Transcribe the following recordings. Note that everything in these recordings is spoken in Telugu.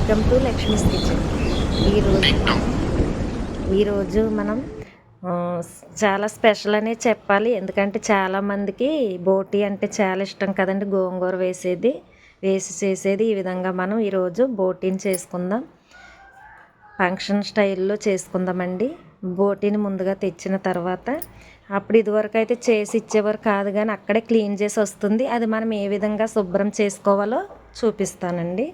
Welcome to Lakshmi's kitchen. ఈరోజు మనం చాలా స్పెషల్ అనే చెప్పాలి. ఎందుకంటే చాలామందికి బోటీ అంటే చాలా ఇష్టం కదండి. గోంగూర వేసి చేసేది. ఈ విధంగా మనం ఈరోజు బోటీని చేసుకుందాం. ఫంక్షన్ స్టైల్లో చేసుకుందామండి. బోటీని ముందుగా తెచ్చిన తర్వాత అప్పుడు ఇదివరకు అయితే చేసి ఇచ్చేవారు కాదు, కానీ అక్కడే క్లీన్ చేసి వస్తుంది. అది మనం ఏ విధంగా శుభ్రం చేసుకోవాలో చూపిస్తానండి.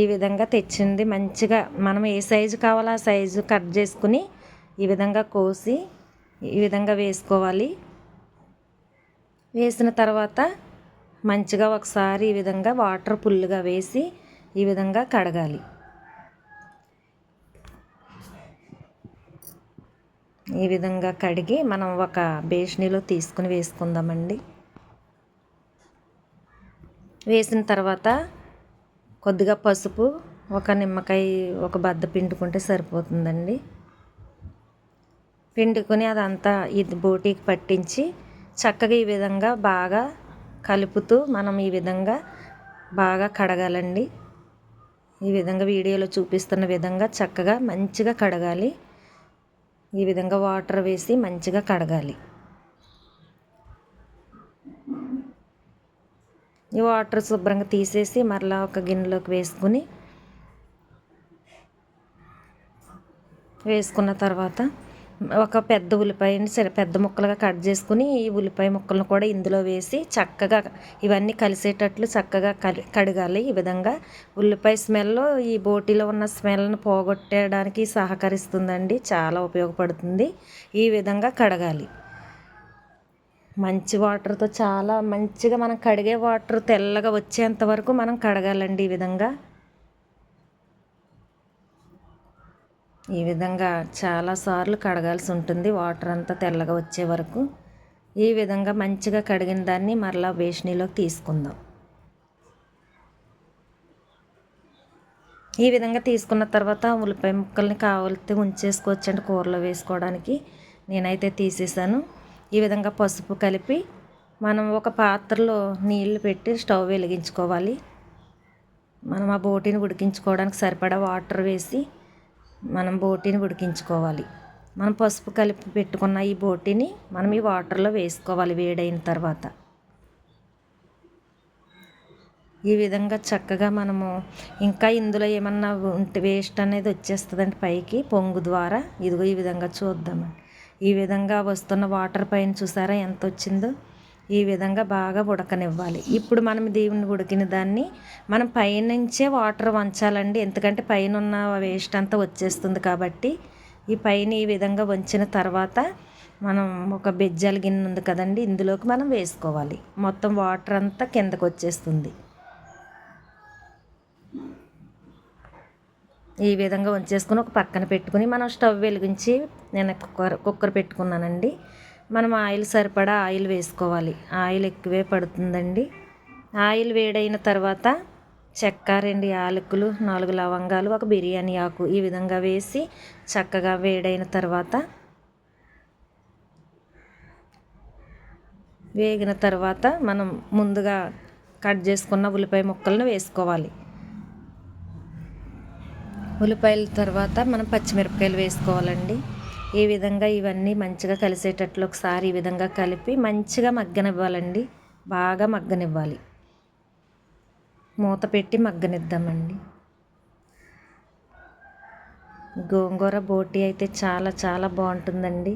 ఈ విధంగా తెచ్చింది మంచిగా మనం ఏ సైజు కావాలో ఆ సైజు కట్ చేసుకుని ఈ విధంగా కోసి ఈ విధంగా వేసుకోవాలి. వేసిన తర్వాత మంచిగా ఒకసారి ఈ విధంగా వాటర్ ఫుల్గా వేసి ఈ విధంగా కడగాలి. ఈ విధంగా కడిగి మనం ఒక బేషనీలో తీసుకుని వేసుకుందామండి. వేసిన తర్వాత కొద్దిగా పసుపు, ఒక నిమ్మకాయ ఒక బద్ద పిండుకుంటే సరిపోతుందండి. పిండుకొని అదంతా ఇది బోటీకి పట్టించి చక్కగా ఈ విధంగా బాగా కలుపుతూ మనం ఈ విధంగా బాగా కడగాలండి. ఈ విధంగా వీడియోలో చూపిస్తున్న విధంగా చక్కగా మంచిగా కడగాలి. ఈ విధంగా వాటర్ వేసి మంచిగా కడగాలి. ఈ వాటర్ శుభ్రంగా తీసేసి మరలా ఒక గిన్నెలోకి వేసుకున్న తర్వాత ఒక పెద్ద ఉల్లిపాయని పెద్ద ముక్కలుగా కట్ చేసుకుని ఈ ఉల్లిపాయ ముక్కలను కూడా ఇందులో వేసి చక్కగా ఇవన్నీ కలిసేటట్లు చక్కగా కడగాలి. ఈ విధంగా ఉల్లిపాయ స్మెల్ ఈ బోటీలో ఉన్న స్మెల్ను పోగొట్టడానికి సహకరిస్తుందండి. చాలా ఉపయోగపడుతుంది. ఈ విధంగా కడగాలి. మంచి వాటర్తో చాలా మంచిగా మనం కడిగే వాటర్ తెల్లగా వచ్చేంత వరకు మనం కడగాలండి. ఈ విధంగా చాలాసార్లు కడగాల్సి ఉంటుంది, వాటర్ అంతా తెల్లగా వచ్చే వరకు. ఈ విధంగా మంచిగా కడిగిన దాన్ని మరలా బేషనీలోకి తీసుకుందాం. ఈ విధంగా తీసుకున్న తర్వాత ఉల్లిపాయ ముక్కల్ని కావాలితే ఉంచేసుకోవచ్చండి కూరలో వేసుకోవడానికి. నేనైతే తీసేసాను. ఈ విధంగా పసుపు కలిపి మనం ఒక పాత్రలో నీళ్లు పెట్టి స్టవ్ వెలిగించుకోవాలి. మనం ఆ బోటీని ఉడికించుకోవడానికి సరిపడా వాటర్ వేసి మనం బోటీని ఉడికించుకోవాలి. మనం పసుపు కలిపి పెట్టుకున్న ఈ బోటీని మనం ఈ వాటర్లో వేసుకోవాలి వేడైన తర్వాత. ఈ విధంగా చక్కగా మనము ఇంకా ఇందులో ఏమన్నా ఉంటే వేస్ట్ అనేది వచ్చేస్తుందండి పైకి పొంగు ద్వారా. ఇదిగో ఈ విధంగా చూద్దామండి. ఈ విధంగా వస్తున్న వాటర్ పైన చూసారా ఎంత వచ్చిందో. ఈ విధంగా బాగా ఉడకనివ్వాలి. ఇప్పుడు మనం దీన్ని ఉడికిన దాన్ని మనం పైనుంచే వాటర్ వంచాలండి. ఎందుకంటే పైన ఉన్న వేస్ట్ అంతా వచ్చేస్తుంది కాబట్టి ఈ పైన ఈ విధంగా వంచిన తర్వాత మనం ఒక బెజ్జాల గిన్నె ఉంది కదండి, ఇందులోకి మనం వేసుకోవాలి. మొత్తం వాటర్ అంతా కిందకు వచ్చేస్తుంది. ఈ విధంగా ఉంచేసుకుని ఒక పక్కన పెట్టుకుని మనం స్టవ్ వెలిగించి నేను కుక్కర్ పెట్టుకున్నానండి. మనం ఆయిల్ సరిపడా ఆయిల్ వేసుకోవాలి. ఆయిల్ ఎక్కువే పడుతుందండి. ఆయిల్ వేడైన తర్వాత చెక్క, 2 యాలకులు, 4 లవంగాలు, ఒక బిర్యానీ ఆకు ఈ విధంగా వేసి చక్కగా వేడైన తర్వాత వేగిన తర్వాత మనం ముందుగా కట్ చేసుకున్న ఉల్లిపాయ ముక్కలను వేసుకోవాలి. ఉల్లిపాయల తర్వాత మనం పచ్చిమిరపకాయలు వేసుకోవాలండి. ఈ విధంగా ఇవన్నీ మంచిగా కలిసేటట్లు ఒకసారి ఈ విధంగా కలిపి మంచిగా మగ్గనివ్వాలండి. బాగా మగ్గనివ్వాలి. మూత పెట్టి మగ్గనిద్దామండి. గోంగూర బోటీ అయితే చాలా చాలా బాగుంటుందండి.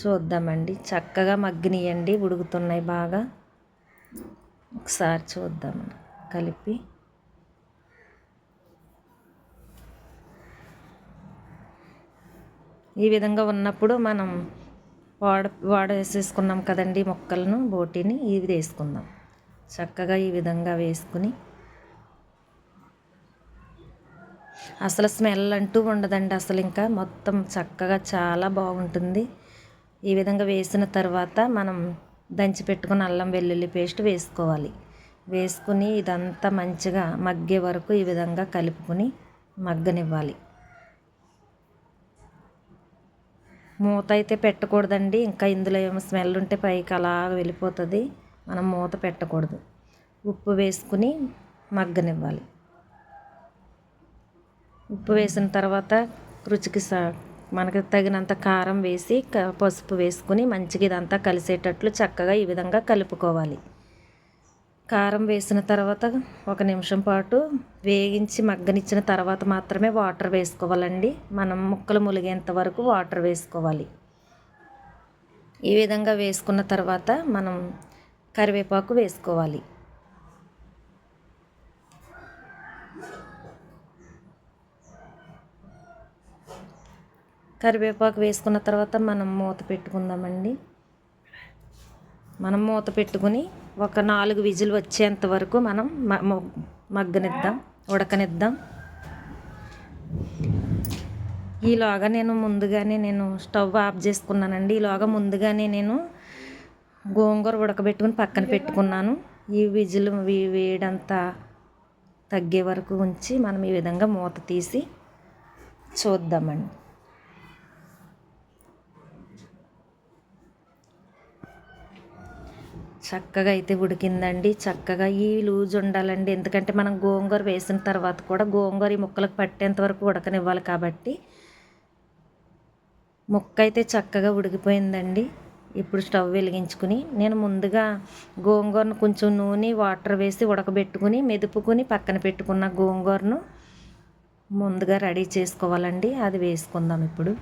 చూద్దామండి. చక్కగా మగ్గనియండి, ఉడుకుతున్నాయి బాగా. ఒకసారి చూద్దామండి కలిపి. ఈ విధంగా ఉన్నప్పుడు మనం వేసేసుకున్నాం కదండి ముక్కలను, బోటీని ఇది వేసుకుందాం. చక్కగా ఈ విధంగా వేసుకుని అసలు స్మెల్ అంటూ ఉండదండి. అసలు ఇంకా మొత్తం చక్కగా చాలా బాగుంటుంది. ఈ విధంగా వేసిన తర్వాత మనం దంచి పెట్టుకున్న అల్లం వెల్లుల్లి పేస్ట్ వేసుకోవాలి. వేసుకుని ఇదంతా మంచిగా మగ్గే వరకు ఈ విధంగా కలుపుకొని మగ్గనివ్వాలి. మూత అయితే పెట్టకూడదండి. ఇంకా ఇందులో ఏమో స్మెల్ ఉంటే పైకి అలా వెళ్ళిపోతుంది. మనం మూత పెట్టకూడదు. ఉప్పు వేసుకుని మగ్గనివ్వాలి. ఉప్పు వేసిన తర్వాత రుచికి మనకి తగినంత కారం వేసి పసుపు వేసుకుని మంచిగా ఇదంతా కలిసేటట్లు చక్కగా ఈ విధంగా కలుపుకోవాలి. కారం వేసిన తర్వాత 1 నిమిషం పాటు వేగించి మగ్గనిచ్చిన తర్వాత మాత్రమే వాటర్ వేసుకోవాలండి. మనం ముక్కలు ములిగేంత వరకు వాటర్ వేసుకోవాలి. ఈ విధంగా వేసుకున్న తర్వాత మనం కరివేపాకు వేసుకోవాలి. కరివేపాకు వేసుకున్న తర్వాత మనం మూత పెట్టుకుందామండి. మనం మూత పెట్టుకుని ఒక 4 విజిల్ వచ్చేంత వరకు మనం మగ్గనిద్దాం, ఉడకనిద్దాం. ఈలోగా ముందుగానే స్టవ్ ఆఫ్ చేసుకున్నానండి. ఈలోగా ముందుగానే గోంగూర ఉడకబెట్టుకుని పక్కన పెట్టుకున్నాను. ఈ విజిల్ వేడంతా తగ్గే వరకు ఉంచి మనం ఈ విధంగా మూత తీసి చూద్దామండి. చక్కగా అయితే ఉడికిందండి. చక్కగా ఈ లూజ్ ఉండాలండి, ఎందుకంటే మనం గోంగూర వేసిన తర్వాత కూడా గోంగూర ఈ ముక్కలకు పట్టేంత వరకు ఉడకనివ్వాలి కాబట్టి. ముక్క అయితే చక్కగా ఉడికిపోయిందండి. ఇప్పుడు స్టవ్ వెలిగించుకుని నేను ముందుగా గోంగూరను కొంచెం నూనె వాటర్ వేసి ఉడకబెట్టుకుని మెదుపుకుని పక్కన పెట్టుకున్న గోంగూరను ముందుగా రెడీ చేసుకోవాలండి. అది వేసుకుందాం ఇప్పుడు.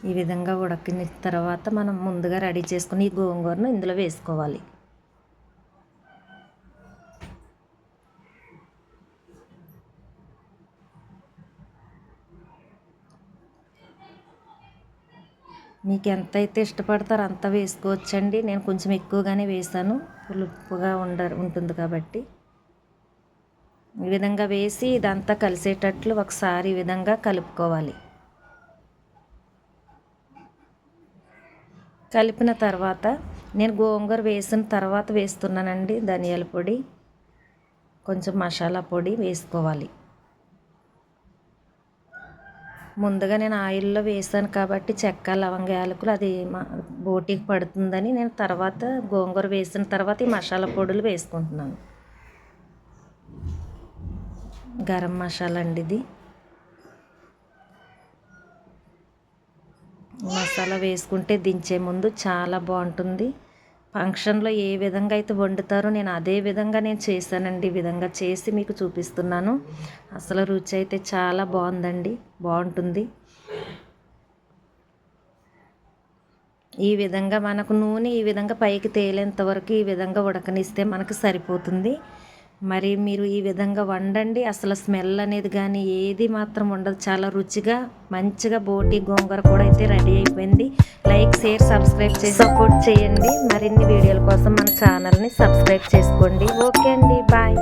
ఈ విధంగా ఉడికిన తర్వాత మనం ముందుగా రెడీ చేసుకుని ఈ గోంగూరను ఇందులో వేసుకోవాలి. మీకు ఎంత అయితే ఇష్టపడతారో అంత వేసుకోవచ్చండి. నేను కొంచెం ఎక్కువగానే వేసాను, పులుపుగా ఉంటుంది కాబట్టి. ఈ విధంగా వేసి ఇదంతా కలిసేటట్లు ఒకసారి ఈ విధంగా కలుపుకోవాలి. కలిపిన తర్వాత నేను గోంగూర వేసిన తర్వాత వేస్తున్నానండి ధనియాల పొడి, కొంచెం మసాలా పొడి వేసుకోవాలి. ముందుగా నేను ఆయిల్లో వేసాను కాబట్టి చెక్క, లవంగ, యాలకులు అది బోటికి పడుతుందని నేను తర్వాత గోంగూర వేసిన తర్వాత ఈ మసాలా పొడులు వేసుకుంటున్నాను. గరం మసాలా అండి ఇది. మసాలా వేసుకుంటే దించే ముందు చాలా బాగుంటుంది. ఫంక్షన్లో ఏ విధంగా అయితే వండుతారో నేను అదే విధంగా చేశానండి. ఈ విధంగా చేసి మీకు చూపిస్తున్నాను. అసలు రుచి అయితే చాలా బాగుందండి, బాగుంటుంది. ఈ విధంగా మనకు నూనె ఈ విధంగా పైకి తేలేంత వరకు ఈ విధంగా ఉడకనిస్తే మనకు సరిపోతుంది. మరి మీరు ఈ విధంగా వండండి. అసలు స్మెల్ అనేది కానీ ఏది మాత్రం ఉండదు. చాలా రుచిగా మంచిగా బోటి గోంగూర కూడా అయితే రెడీ అయిపోయింది. లైక్, షేర్, సబ్స్క్రైబ్ చేసి సపోర్ట్ చేయండి. మరిన్ని వీడియోల కోసం మన ఛానల్ని సబ్స్క్రైబ్ చేసుకోండి. ఓకే అండి, బాయ్.